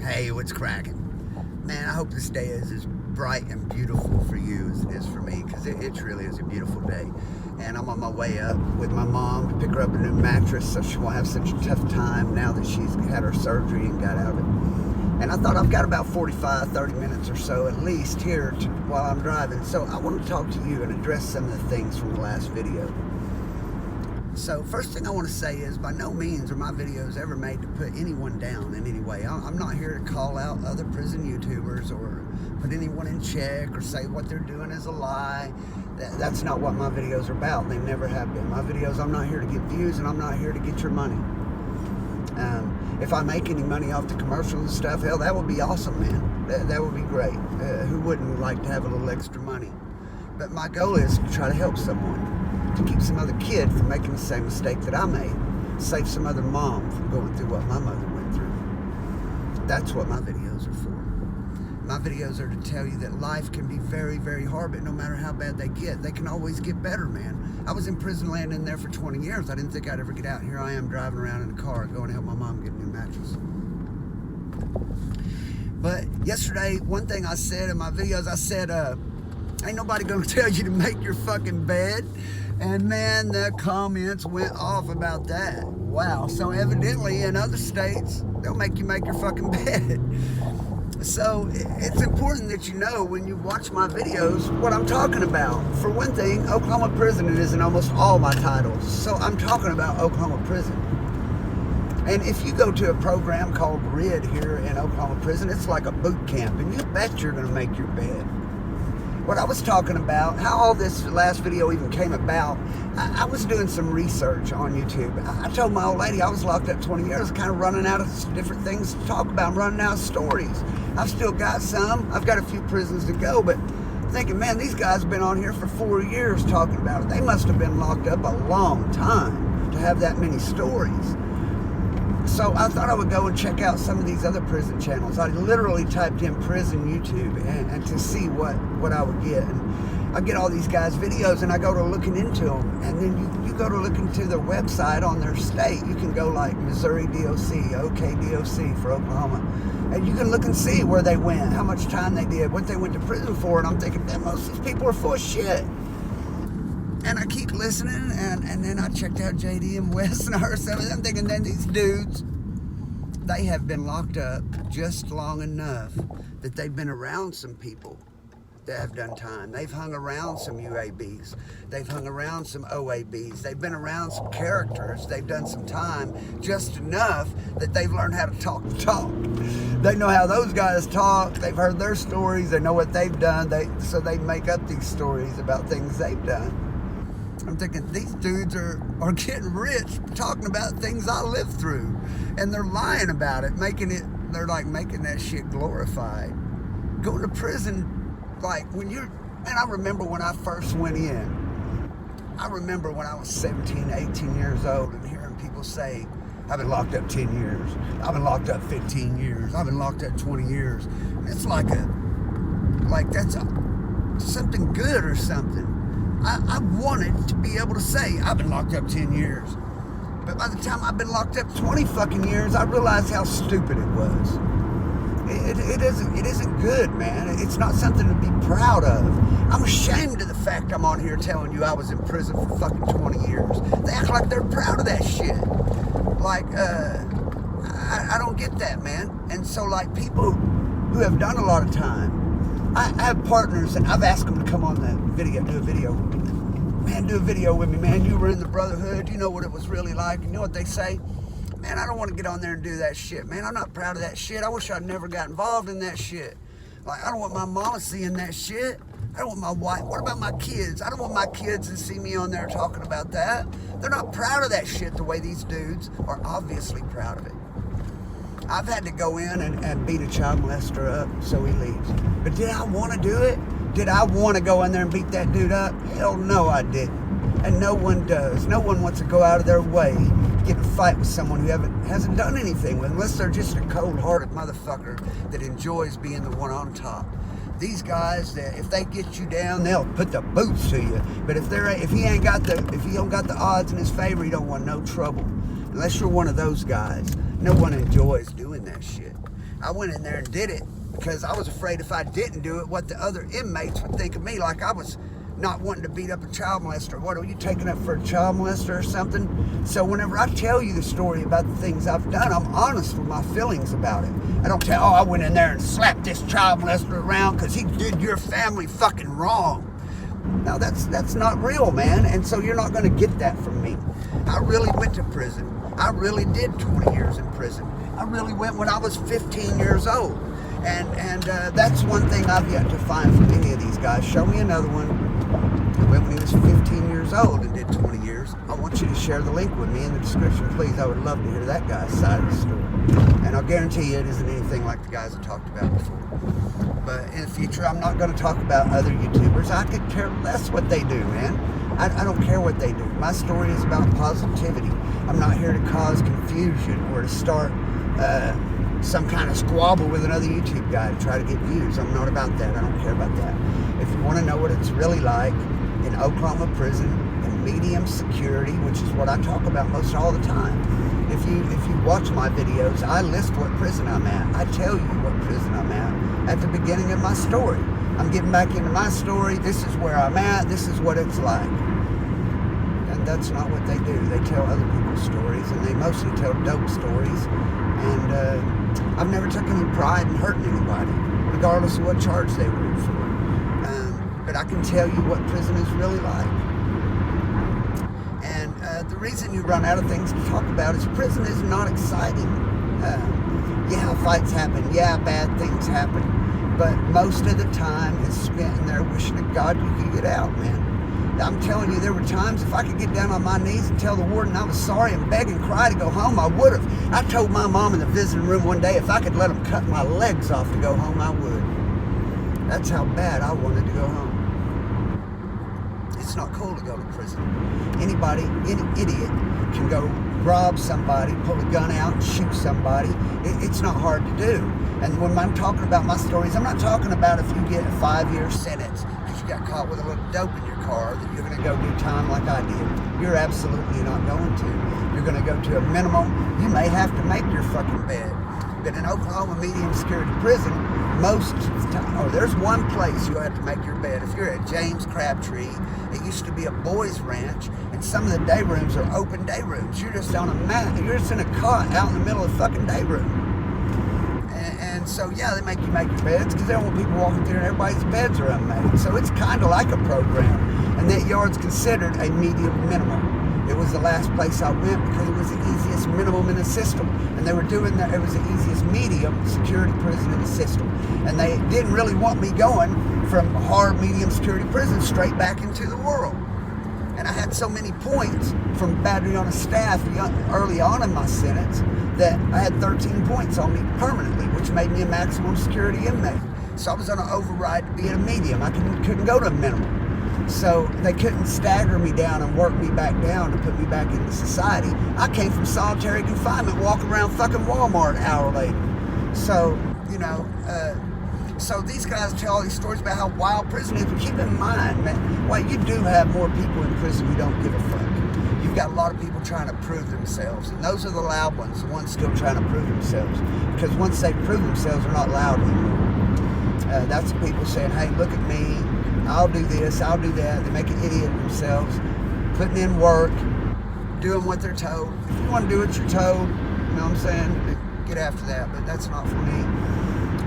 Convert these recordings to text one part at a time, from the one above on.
Hey, what's cracking? Man, I hope this day is as bright and beautiful for you as it is for me, because it truly is a beautiful day. And I'm on my way up with my mom to pick her up a new mattress so she won't have such a tough time now that she's had her surgery and got out of it. And I thought I've got about 45, 30 minutes or so at least here while I'm driving. So I want to talk to you and address some of the things from the last video. So first thing I want to say is, by no means are my videos ever made to put anyone down in any way. I'm not here to call out other prison YouTubers or put anyone in check or say what they're doing is a lie. That's not what my videos are about. They never have been. My videos, I'm not here to get views, and I'm not here to get your money. If I make any money off the commercials and stuff, hell, that would be awesome, man. That would be great. Who wouldn't like to have a little extra money? But my goal is to try to help someone, to keep some other kid from making the same mistake that I made, save some other mom from going through what my mother went through. That's what my videos are for. My videos are to tell you that life can be very, very hard, but no matter how bad they get, they can always get better, man. I was in prison land in there for 20 years. I didn't think I'd ever get out. Here I am driving around in a car going to help my mom get a new mattress. But yesterday, one thing I said in my videos, I said, ain't nobody gonna tell you to make your fucking bed. And man, the comments went off about that. Wow, so evidently in other states, they'll make you make your fucking bed. So it's important that you know when you watch my videos what I'm talking about. For one thing, Oklahoma prison is in almost all my titles. So I'm talking about Oklahoma prison. And if you go to a program called RID here in Oklahoma prison, it's like a boot camp, and you bet you're gonna make your bed. What I was talking about, how all this last video even came about, I was doing some research on YouTube. I told my old lady I was locked up 20 years, kind of running out of different things to talk about. I'm running out of stories. I've still got some. I've got a few prisons to go, but thinking, man, these guys have been on here for 4 years talking about it. They must have been locked up a long time to have that many stories. So I thought I would go and check out some of these other prison channels. I literally typed in prison YouTube and to see what I would get. And I get all these guys' videos, and I go to looking into them. And then you go to look into their website on their state. You can go like Missouri DOC, OK DOC for Oklahoma. And you can look and see where they went, how much time they did, what they went to prison for. And I'm thinking, man, most of these people are full of shit. And I keep listening, and then I checked out JD and Wes, and I heard some of them thinking, then these dudes, they have been locked up just long enough that they've been around some people that have done time. They've hung around some UABs. They've hung around some OABs. They've been around some characters. They've done some time just enough that they've learned how to talk the talk. They know how those guys talk. They've heard their stories. They know what they've done. So they make up these stories about things they've done. I'm thinking, these dudes are getting rich talking about things I lived through, and they're lying about it, they're like making that shit glorified. Going to prison, like when and I remember when I first went in, I remember when I was 17, 18 years old and hearing people say, I've been locked up 10 years, I've been locked up 15 years, I've been locked up 20 years. And it's like that's something good or something. I wanted to be able to say, I've been locked up 10 years. But by the time I've been locked up 20 fucking years, I realized how stupid it was. It isn't good, man. It's not something to be proud of. I'm ashamed of the fact I'm on here telling you I was in prison for fucking 20 years. They act like they're proud of that shit. Like, I don't get that, man. And so, like, people who have done a lot of time, I have partners, and I've asked them to come on the video, do a video with me. Man, do a video with me, man. You were in the Brotherhood. You know what it was really like. You know what they say? Man, I don't want to get on there and do that shit, man. I'm not proud of that shit. I wish I'd never got involved in that shit. Like, I don't want my mama seeing that shit. I don't want my wife. What about my kids? I don't want my kids to see me on there talking about that. They're not proud of that shit the way these dudes are obviously proud of it. I've had to go in and beat a child molester up so he leaves. But did I want to do it? Did I want to go in there and beat that dude up? Hell no, I didn't. And no one does. No one wants to go out of their way, get in a fight with someone who hasn't done anything with, unless they're just a cold-hearted motherfucker that enjoys being the one on top. These guys, that if they get you down, they'll put the boots to you. But if he don't got the odds in his favor, he don't want no trouble. Unless you're one of those guys, no one enjoys doing that shit. I went in there and did it because I was afraid if I didn't do it, what the other inmates would think of me, like I was not wanting to beat up a child molester. What, are you taking up for a child molester or something? So whenever I tell you the story about the things I've done, I'm honest with my feelings about it. I don't tell, oh, I went in there and slapped this child molester around because he did your family fucking wrong. No, that's not real, man. And so you're not going to get that from me. I really went to prison. I really did 20 years in prison. I really went when I was 15 years old. And that's one thing I've yet to find from any of these guys. Show me another one who went when he was 15 years old and did 20 years. I want you to share the link with me in the description, please. I would love to hear that guy's side of the story. And I'll guarantee you it isn't anything like the guys I talked about before. But in the future, I'm not going to talk about other YouTubers. I could care less what they do, man. I don't care what they do. My story is about positivity. I'm not here to cause confusion or to start some kind of squabble with another YouTube guy to try to get views. I'm not about that. I don't care about that. If you want to know what it's really like in Oklahoma prison, in medium security, which is what I talk about most all the time. If you watch my videos, I list what prison I'm at. I tell you what prison I'm at the beginning of my story. I'm getting back into my story. This is where I'm at. This is what it's like. And that's not what they do. They tell other people's stories, and they mostly tell dope stories. And I've never took any pride in hurting anybody, regardless of what charge they were in for. But I can tell you what prison is really like. And the reason you run out of things to talk about is prison is not exciting. Yeah, fights happen. Yeah, bad things happen. But most of the time is spent in there wishing to God you could get out, man. I'm telling you, there were times if I could get down on my knees and tell the warden I was sorry and beg and cry to go home, I would have. I told my mom in the visiting room one day if I could let them cut my legs off to go home, I would. That's how bad I wanted to go home. It's not cool to go to prison. Anybody, any idiot, can go rob somebody, pull a gun out and shoot somebody. It's not hard to do. And when I'm talking about my stories, I'm not talking about if you get a 5-year sentence because you got caught with a little dope in your car that you're going to go do time like I did. You're absolutely not going to. You're going to go to a minimum. You may have to make your fucking bed. But in Oklahoma medium security prison, most of the time, or there's one place you'll have to make your bed. If you're at James Crabtree, it used to be a boys' ranch, and some of the day rooms are open day rooms. You're just on a mat, you're just in a cot out in the middle of the fucking day room. And so, yeah, they make you make your beds because they don't want people walking through and everybody's beds are unmade. So it's kind of like a program. And that yard's considered a medium minimum. It was the last place I went because it was the easiest minimum in the system. And they were doing that, it was the easiest medium security prison in the system. And they didn't really want me going from hard medium security prison straight back into the world. And I had so many points from battery on a staff early on in my sentence that I had 13 points on me permanently, which made me a maximum security inmate. So I was on an override to be in a medium. I couldn't go to a minimum. So they couldn't stagger me down and work me back down to put me back into society. I came from solitary confinement, walking around fucking Walmart an hour later. So, you know, so these guys tell all these stories about how wild prison is, but keep in mind, man, well, you do have more people in prison who don't give a fuck. You've got a lot of people trying to prove themselves, and those are the loud ones, the ones still trying to prove themselves. Because once they prove themselves, they're not loud anymore. That's the people saying, hey, look at me, I'll do this, I'll do that. They make an idiot of themselves, putting in work, doing what they're told. If you want to do what you're told, you know what I'm saying, get after that, but that's not for me.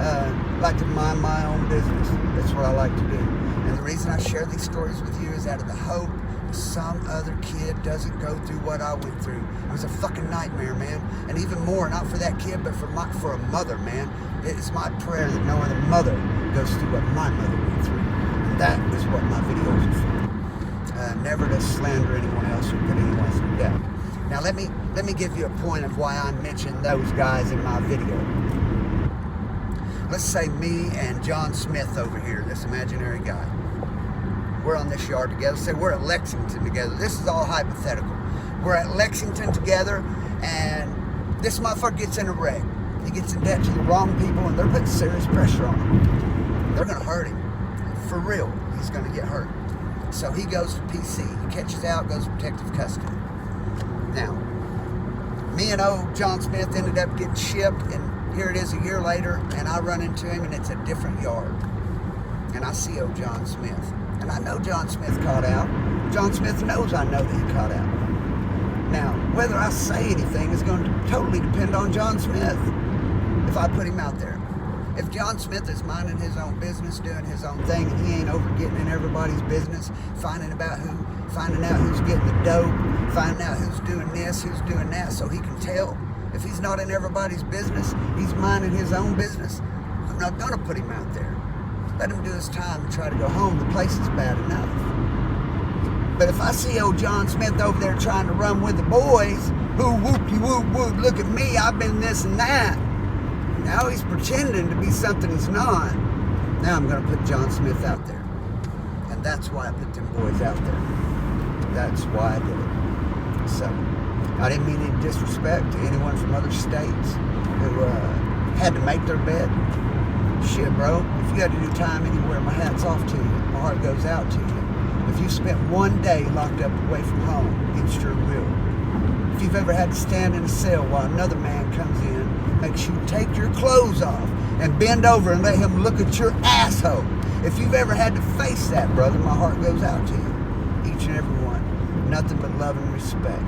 I like to mind my own business. That's what I like to do. And the reason I share these stories with you is out of the hope that some other kid doesn't go through what I went through. It was a fucking nightmare, man. And even more, not for that kid, but for a mother, man. It's my prayer that no other mother goes through what my mother went through. And that is what my videos are for. Never to slander anyone else or put anyone else to death. Now let me give you a point of why I mentioned those guys in my video. Let's say me and John Smith over here, this imaginary guy. We're on this yard together. Say we're at Lexington together. This is all hypothetical. We're at Lexington together, and this motherfucker gets in a wreck. He gets in debt to the wrong people, and they're putting serious pressure on him. They're gonna hurt him. For real, he's gonna get hurt. So he goes to PC. He catches out, goes to protective custody. Now, me and old John Smith ended up getting shipped, and Here it is a year later, and I run into him, and it's a different yard. And I see old John Smith. And I know John Smith caught out. John Smith knows I know that he caught out. Now, whether I say anything is going to totally depend on John Smith if I put him out there. If John Smith is minding his own business, doing his own thing, and he ain't over getting in everybody's business, finding out who's getting the dope, finding out who's doing this, who's doing that, so he can tell. If he's not in everybody's business, he's minding his own business, I'm not going to put him out there. Let him do his time and try to go home. The place is bad enough. But if I see old John Smith over there trying to run with the boys, who whoop-de-whoop-whoop, look at me, I've been this and that. Now he's pretending to be something he's not. Now I'm going to put John Smith out there. And that's why I put them boys out there. That's why I did it. So, I didn't mean any disrespect to anyone from other states who had to make their bed. Shit, bro, if you had to do time anywhere, my hat's off to you. My heart goes out to you. If you spent one day locked up away from home against your will, if you've ever had to stand in a cell while another man comes in, makes you take your clothes off and bend over and let him look at your asshole. If you've ever had to face that, brother, my heart goes out to you. Each and every one. Nothing but love and respect.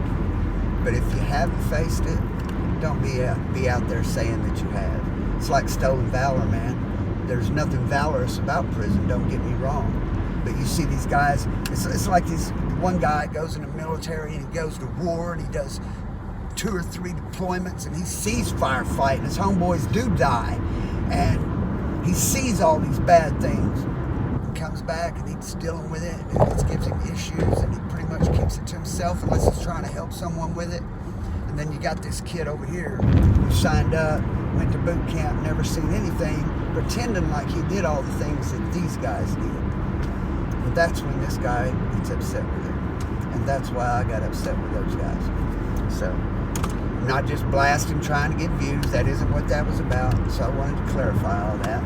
But if you haven't faced it, don't be out there saying that you have. It's like stolen valor, man. There's nothing valorous about prison, don't get me wrong. But you see these guys, it's like this one guy goes in the military and he goes to war and he does 2 or 3 deployments and he sees firefighting. His homeboys do die. And he sees all these bad things. He comes back and he's dealing with it and it gives him issues and he pretty much keeps it to himself unless he's trying to help someone with it. And then you got this kid over here who signed up, went to boot camp, never seen anything, pretending like he did all the things that these guys did. And that's when this guy gets upset with him. And that's why I got upset with those guys. So, not just blasting, trying to get views. That isn't what that was about. So I wanted to clarify all that.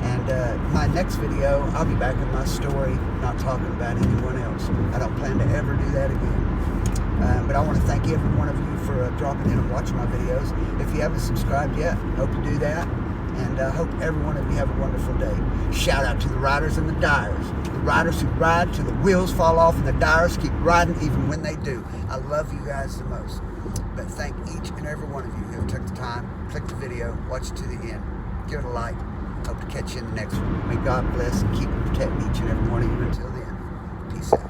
And my next video, I'll be back in my story, not talking about anyone else. I don't plan to ever do that again. But I want to thank every one of you for dropping in and watching my videos. If you haven't subscribed yet, hope you do that. And I hope every one of you have a wonderful day. Shout out to the riders and the dyers. The riders who ride till the wheels fall off and the dyers keep riding even when they do. I love you guys the most. But thank each and every one of you who have took the time, clicked the video, watched it to the end. Give it a like. Hope to catch you in the next one. May God bless and keep and protect each and every one of you until then. Peace out.